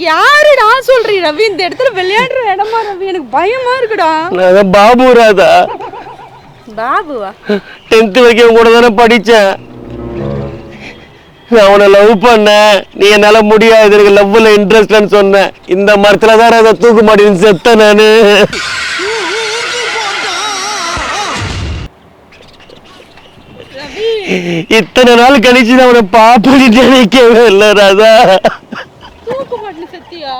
யாரு நான் சொல்றேன் ரவி, இந்த இடத்துல விளையாடுற இடமா ரவி? எனக்கு பயமா இருக்குடா. நான் பாபு ராதா. பாபுவா? 10th வரைக்கும் கூட தானே படிச்சேன். நான் உன்னை லவ் பண்ணேன், நீ என்னால முடியாது, எனக்கு லவ்ல இன்ட்ரெஸ்ட்னு சொன்னேன். இந்த மரத்துல தான் ராதா தூக்கு மாட்டேன்னு செத்தேன் நானு. இத்தனை நாள் கழிச்சு நான் அவனை பாப்பேன்னு நினைக்கவே இல்லை ராதா. தூக்கு மாட்டேன்னு செத்தியா?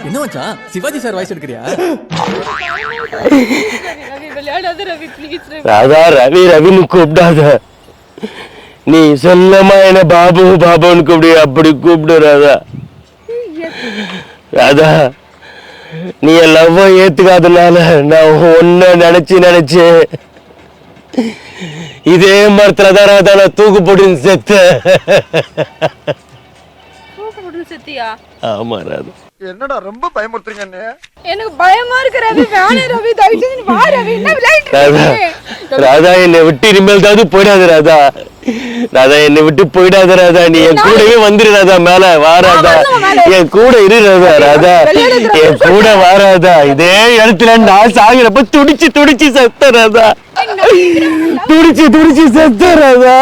என்ன மச்சான் சிவாஜி சார் வாய்ஸ் எடுக்கறியா? விளையாடாத ரவி, ப்ளீஸ் ரவி. ராதா, ரவி ரவின்னு கூப்பிடாத. நீ சொல்லமா என்ன பாபு பாபுன்னு கூப்பிடு, அப்படி கூப்பிடு ராதா. ராதா, நீ என் லவ்வ ஏத்துக்காதனால நான் ஒன்ன நினைச்சு இதே மரத்துல தான் ராதா நான் தூக்கு போட்டு செத்தேன். தூக்கு போட்டு செத்தியா? ஆமா ராதா. என்னடா ரொம்ப பயமுறுத்துறீங்க அண்ணே? எனக்கு பயமா இருக்கு ரவி. வேணே ரவி, தயவு செஞ்சு வா ரவி. என்ன விளையாட்டு ராதா, ராதா என்னை விட்டு இனிமேல் தான் போயிடாது ராதா. ராதா என்னை விட்டு போயிடாத ராதா. நீ என் கூடவே வந்துரு ராதா. மேல வா ராதா, என் கூட இரு ராதா. ராதா என் கூட வா ராதா. இதே இடத்துல நான் சாகிறப்ப துடிச்சு செத்த ராதா. துடிச்சு செத்த ராதா.